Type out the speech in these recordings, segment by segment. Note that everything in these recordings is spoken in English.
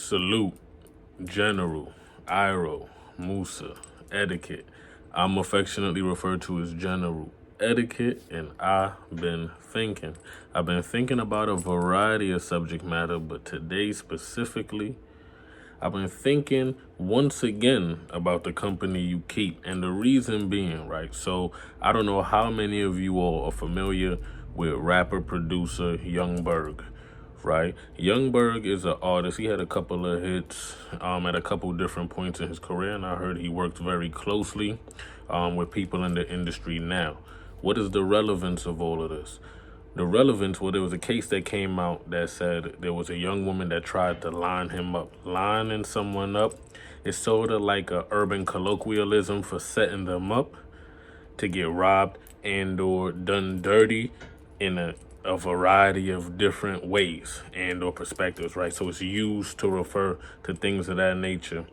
Salute, General, Iro, Musa, Etiquette. I'm affectionately referred to as General Etiquette, and I've been thinking. I've been thinking about a variety of subject matter, but today specifically, I've been thinking once again about the company you keep, and the reason being, right? So I don't know how many of you all are familiar with rapper producer Berg, right? Berg is an artist. He had a couple of hits at a couple different points in his career, and I heard he worked very closely with people in the industry now. What is the relevance of all of this? The relevance, well, there was a case that came out that said there was a young woman that tried to line him up. Lining someone up is sort of like a urban colloquialism for setting them up to get robbed and or done dirty in a variety of different ways and or perspectives, right? So it's used to refer to things of that nature.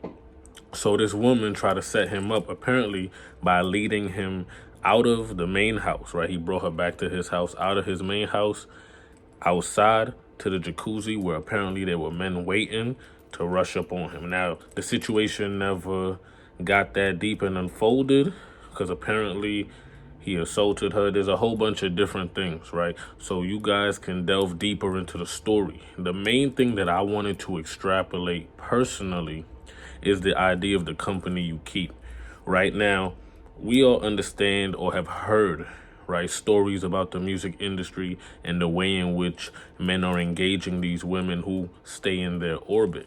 So this woman tried to set him up, apparently, by leading him out of the main house, right? He brought her back to his house, out of his main house, outside to the jacuzzi, where apparently there were men waiting to rush up on him. Now, the situation never got that deep and unfolded, because apparently he assaulted her. There's a whole bunch of different things, right? So you guys can delve deeper into the story. The main thing that I wanted to extrapolate personally is the idea of the company you keep. Right now, we all understand or have heard, right, stories about the music industry and the way in which men are engaging these women who stay in their orbit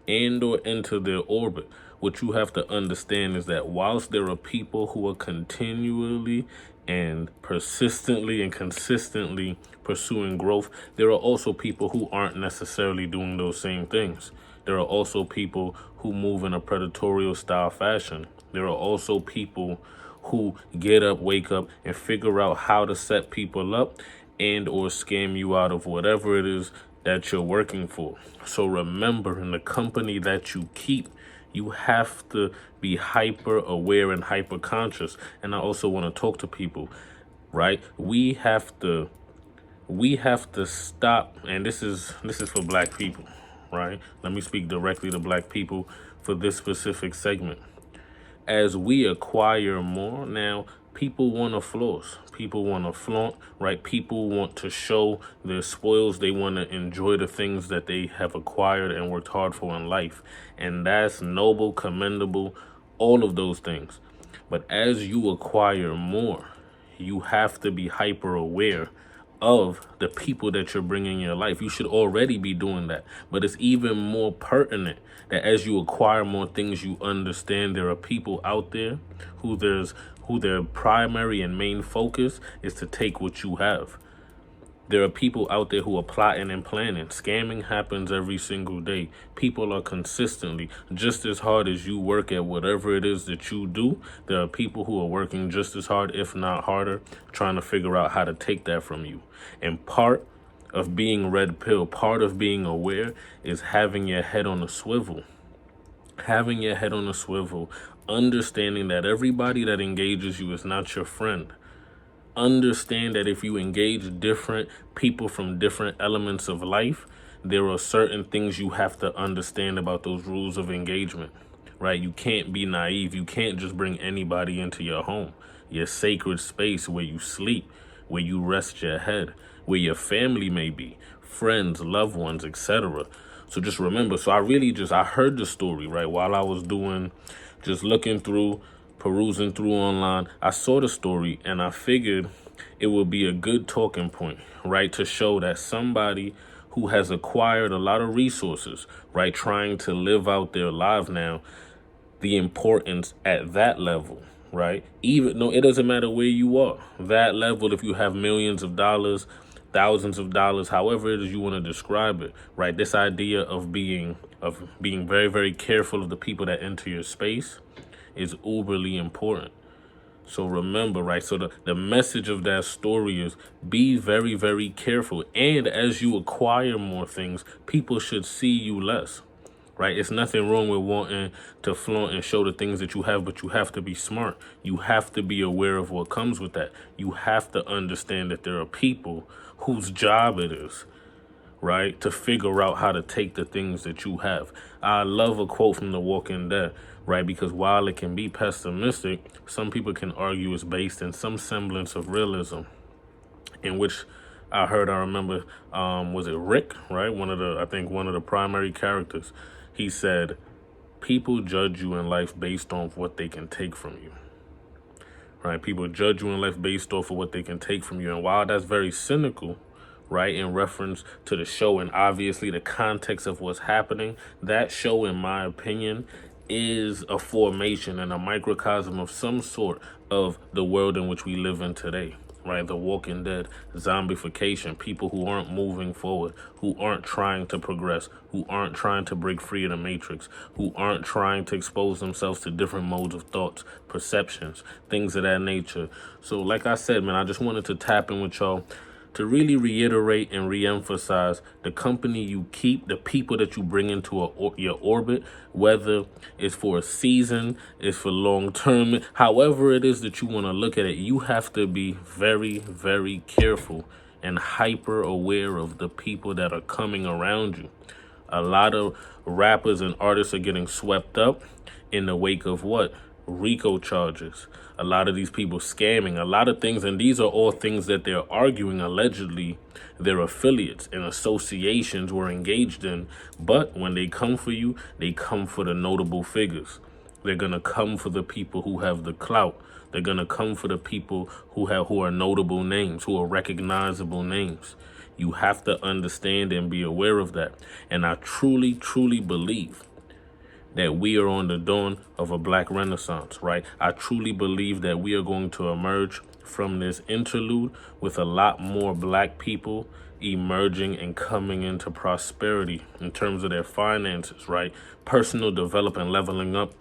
and or enter their orbit. What you have to understand is that whilst there are people who are continually and persistently and consistently pursuing growth, there are also people who aren't necessarily doing those same things. There are also people who move in a predatorial style fashion. There are also people who get up, wake up, and figure out how to set people up and or scam you out of whatever it is that you're working for. So remember, in the company that you keep, you have to be hyper aware and hyper conscious. And I also want to talk to people, right? We have to stop, and this is for black people, right? Let me speak directly to black people for this specific segment. As we acquire more now, people want to floss. People want to flaunt, right? People want to show their spoils. They want to enjoy the things that they have acquired and worked hard for in life. And that's noble, commendable, all of those things. But as you acquire more, you have to be hyper aware of the people that you're bringing in your life. You should already be doing that, but it's even more pertinent that as you acquire more things, you understand there are people out there who their primary and main focus is to take what you have. There are people out there who are plotting and planning. Scamming happens every single day. People are consistently just as hard as you work at whatever it is that you do. There are people who are working just as hard, if not harder, trying to figure out how to take that from you. And part of being red pill, part of being aware, is having your head on a swivel. Having your head on a swivel, understanding that everybody that engages you is not your friend. Understand that if you engage different people from different elements of life, there are certain things you have to understand about those rules of engagement, right? You can't be naive. You can't just bring anybody into your home, your sacred space where you sleep, where you rest your head, where your family may be, friends, loved ones, etc. So just remember, I heard the story, right? While I was perusing through online, I saw the story and I figured it would be a good talking point, right? To show that somebody who has acquired a lot of resources, right, trying to live out their lives now, the importance at that level, right? Even though it doesn't matter where you are, that level, if you have millions of dollars, thousands of dollars, however it is you want to describe it, right? This idea of being very, very careful of the people that enter your space is uberly important. So remember, right? So the message of that story is be very, very careful. And as you acquire more things, people should see you less, right? It's nothing wrong with wanting to flaunt and show the things that you have, but you have to be smart. You have to be aware of what comes with that. You have to understand that there are people whose job it is, right? To figure out how to take the things that you have. I love a quote from The Walking Dead, right? Because while it can be pessimistic, some people can argue it's based in some semblance of realism, in which I remember, was it Rick, right? I think one of the primary characters, he said, people judge you in life based on what they can take from you, right? People judge you in life based off of what they can take from you. And while that's very cynical, right, in reference to the show and obviously the context of what's happening, that show, in my opinion, is a formation and a microcosm of some sort of the world in which we live in today, right? The Walking Dead, zombification, people who aren't moving forward, who aren't trying to progress, who aren't trying to break free of the matrix, who aren't trying to expose themselves to different modes of thoughts, perceptions, things of that nature. So like I said, man, I just wanted to tap in with y'all to really reiterate and reemphasize the company you keep, the people that you bring into your orbit, whether it's for a season, it's for long term, however it is that you want to look at it, you have to be very, very careful and hyper aware of the people that are coming around you. A lot of rappers and artists are getting swept up in the wake of what? RICO charges. A lot of these people scamming, a lot of things, and these are all things that they're arguing allegedly their affiliates and associations were engaged in. But when they come for you, they come for the notable figures. They're gonna come for the people who have the clout. They're gonna come for the people who are notable names, who are recognizable names. You have to understand and be aware of that. And I truly, truly believe that we are on the dawn of a black renaissance, right? I truly believe that we are going to emerge from this interlude with a lot more black people emerging and coming into prosperity in terms of their finances, right? Personal development, leveling up.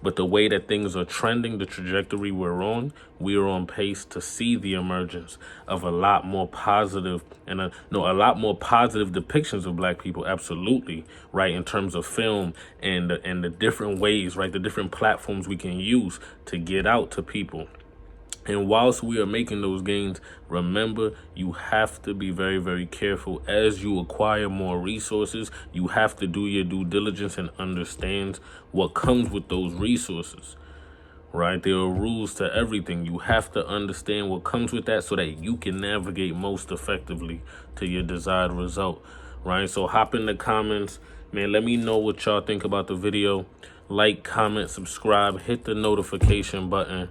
But the way that things are trending, the trajectory we're on, we are on pace to see the emergence of a lot more positive and a lot more positive depictions of black people, absolutely, right? In terms of film and the different ways, right? The different platforms we can use to get out to people. And whilst we are making those gains, remember, you have to be very, very careful as you acquire more resources. You have to do your due diligence and understand what comes with those resources, right? There are rules to everything. You have to understand what comes with that so that you can navigate most effectively to your desired result, right? So hop in the comments, man. Let me know what y'all think about the video. Like, comment, subscribe, hit the notification button.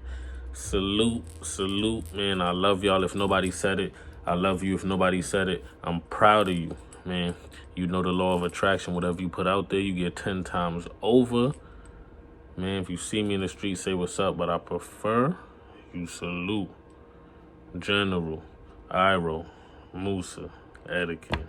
Salute, man. I love y'all. If nobody said it, I love you. If nobody said it, I'm proud of you, man. You know the law of attraction. Whatever you put out there, you get 10 times over. Man, if you see me in the street, say what's up, but I prefer you salute. General, Iro, Musa, Etiquette.